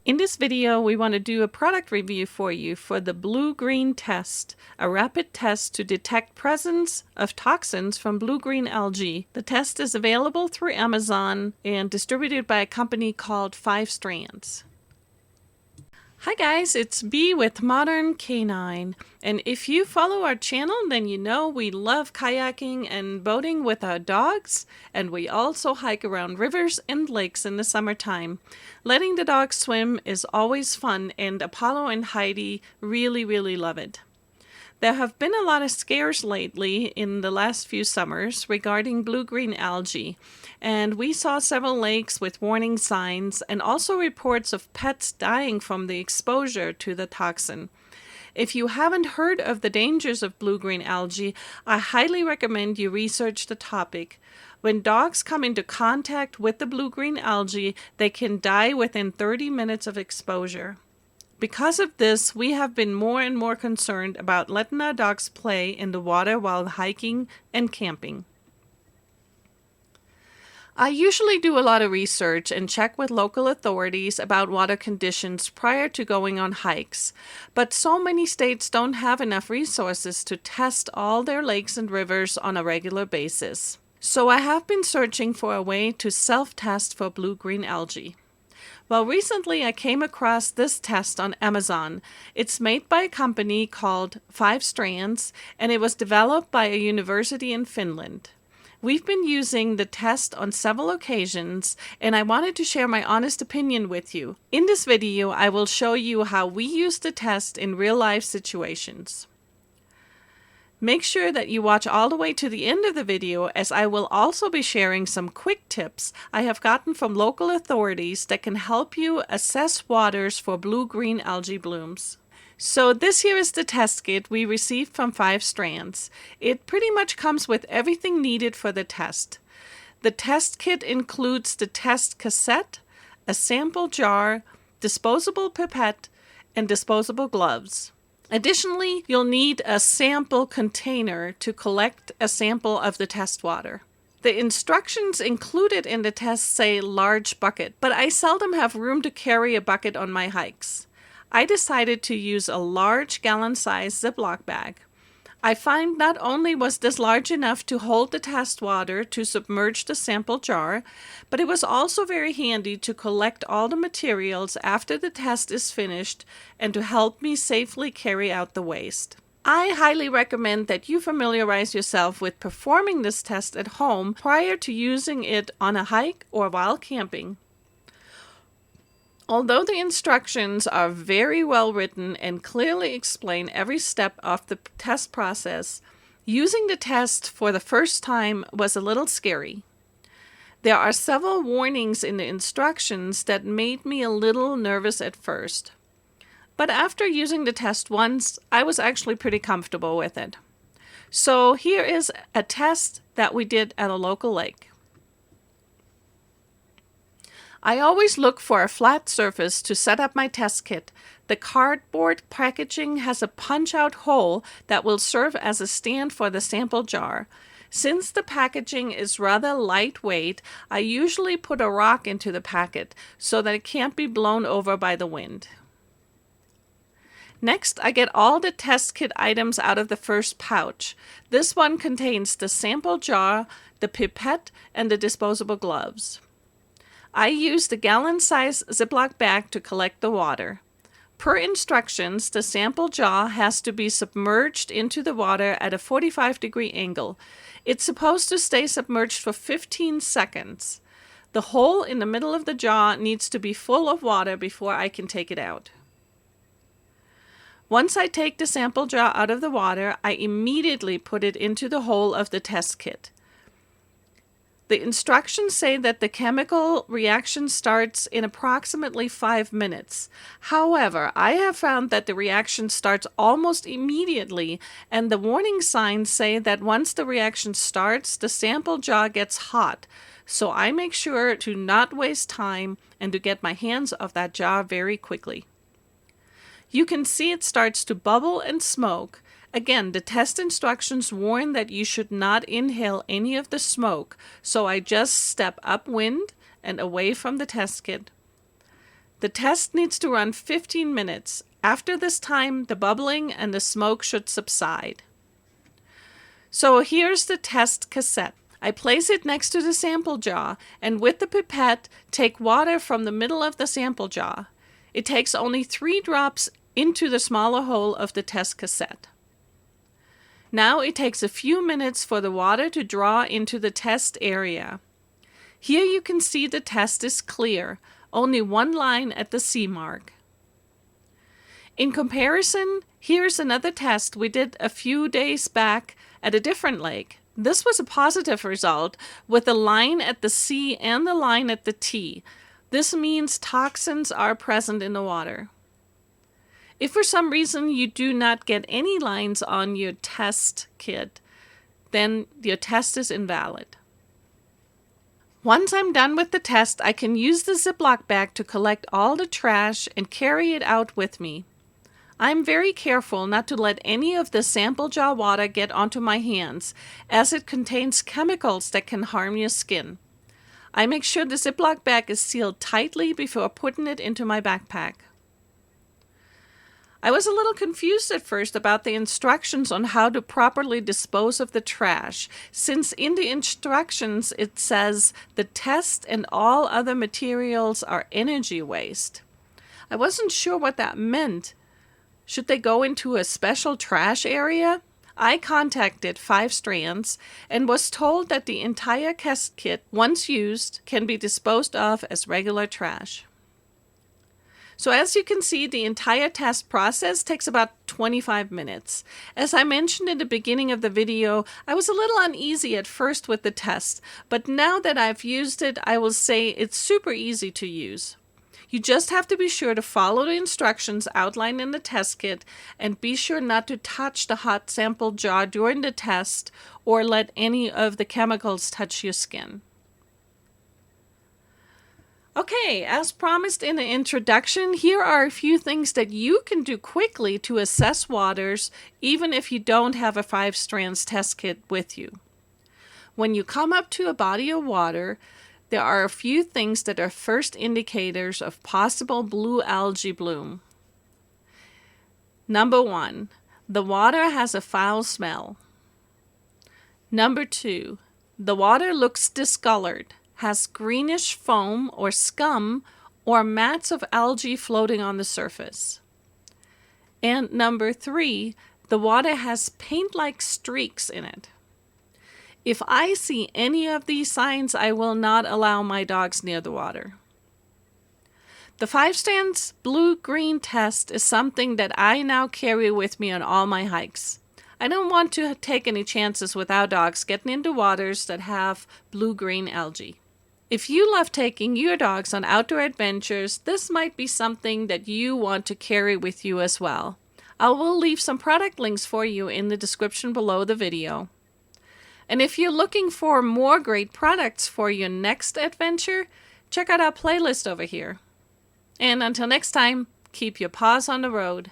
In this video, we want to do a product review for you for the Blue Green test, a rapid test to detect presence of toxins from blue green algae. The test is available through Amazon and distributed by a company called Strands. Hi guys, it's Bee with Modern Canine, and if you follow our channel, then you know we love kayaking and boating with our dogs, and we also hike around rivers and lakes in the summertime. Letting the dogs swim is always fun, and Apollo and Heidi really love it. There have been a lot of scares lately in the last few summers regarding blue-green algae, and we saw several lakes with warning signs and also reports of pets dying from the exposure to the toxin. If you haven't heard of the dangers of blue-green algae, I highly recommend you research the topic. When dogs come into contact with the blue-green algae, they can die within 30 minutes of exposure. Because of this, we have been more and more concerned about letting our dogs play in the water while hiking and camping. I usually do a lot of research and check with local authorities about water conditions prior to going on hikes, but so many states don't have enough resources to test all their lakes and rivers on a regular basis. So I have been searching for a way to self-test for blue-green algae. Well, recently I came across this test on Amazon. It's made by a company called Strands, and it was developed by a university in Finland. We've been using the test on several occasions, and I wanted to share my honest opinion with you. In this video, I will show you how we use the test in real-life situations. Make sure that you watch all the way to the end of the video, as I will also be sharing some quick tips I have gotten from local authorities that can help you assess waters for blue-green algae blooms. So this here is the test kit we received from Strands. It pretty much comes with everything needed for the test. The test kit includes the test cassette, a sample jar, disposable pipette, and disposable gloves. Additionally, you'll need a sample container to collect a sample of the test water. The instructions included in the test say large bucket, but I seldom have room to carry a bucket on my hikes. I decided to use a large gallon-sized Ziploc bag. I find not only was this large enough to hold the test water to submerge the sample jar, but it was also very handy to collect all the materials after the test is finished and to help me safely carry out the waste. I highly recommend that you familiarize yourself with performing this test at home prior to using it on a hike or while camping. Although the instructions are very well written and clearly explain every step of the test process, using the test for the first time was a little scary. There are several warnings in the instructions that made me a little nervous at first. But after using the test once, I was actually pretty comfortable with it. So here is a test that we did at a local lake. I always look for a flat surface to set up my test kit. The cardboard packaging has a punch-out hole that will serve as a stand for the sample jar. Since the packaging is rather lightweight, I usually put a rock into the packet so that it can't be blown over by the wind. Next, I get all the test kit items out of the first pouch. This one contains the sample jar, the pipette, and the disposable gloves. I used the gallon-sized Ziploc bag to collect the water. Per instructions, the sample jar has to be submerged into the water at a 45-degree angle. It's supposed to stay submerged for 15 seconds. The hole in the middle of the jar needs to be full of water before I can take it out. Once I take the sample jar out of the water, I immediately put it into the hole of the test kit. The instructions say that the chemical reaction starts in approximately 5 minutes. However, I have found that the reaction starts almost immediately, and the warning signs say that once the reaction starts, the sample jar gets hot. So I make sure to not waste time and to get my hands off that jar very quickly. You can see it starts to bubble and smoke. Again, the test instructions warn that you should not inhale any of the smoke, so I just step upwind and away from the test kit. The test needs to run 15 minutes. After this time, the bubbling and the smoke should subside. So here's the test cassette. I place it next to the sample jar, and with the pipette, take water from the middle of the sample jar. It takes only 3 drops into the smaller hole of the test cassette. Now it takes a few minutes for the water to draw into the test area. Here you can see the test is clear, only one line at the C mark. In comparison, here's another test we did a few days back at a different lake. This was a positive result with a line at the C and the line at the T. This means toxins are present in the water. If for some reason you do not get any lines on your test kit, then your test is invalid. Once I'm done with the test, I can use the Ziploc bag to collect all the trash and carry it out with me. I'm very careful not to let any of the sample jar water get onto my hands, as it contains chemicals that can harm your skin. I make sure the Ziploc bag is sealed tightly before putting it into my backpack. I was a little confused at first about the instructions on how to properly dispose of the trash, since in the instructions it says the test and all other materials are energy waste. I wasn't sure what that meant. Should they go into a special trash area? I contacted 5 Strands and was told that the entire test kit, once used, can be disposed of as regular trash. So as you can see, the entire test process takes about 25 minutes. As I mentioned in the beginning of the video, I was a little uneasy at first with the test, but now that I've used it, I will say it's super easy to use. You just have to be sure to follow the instructions outlined in the test kit and be sure not to touch the hot sample jar during the test or let any of the chemicals touch your skin. Okay, as promised in the introduction, here are a few things that you can do quickly to assess waters even if you don't have a 5 Strands test kit with you. When you come up to a body of water, there are a few things that are first indicators of possible blue algae bloom. Number 1, the water has a foul smell. Number 2, the water looks discolored, has greenish foam or scum or mats of algae floating on the surface. And number 3, the water has paint-like streaks in it. If I see any of these signs, I will not allow my dogs near the water. The 5 Strands Blue Green test is something that I now carry with me on all my hikes. I don't want to take any chances with our dogs getting into waters that have blue-green algae. If you love taking your dogs on outdoor adventures, this might be something that you want to carry with you as well. I will leave some product links for you in the description below the video. And if you're looking for more great products for your next adventure, check out our playlist over here. And until next time, keep your paws on the road.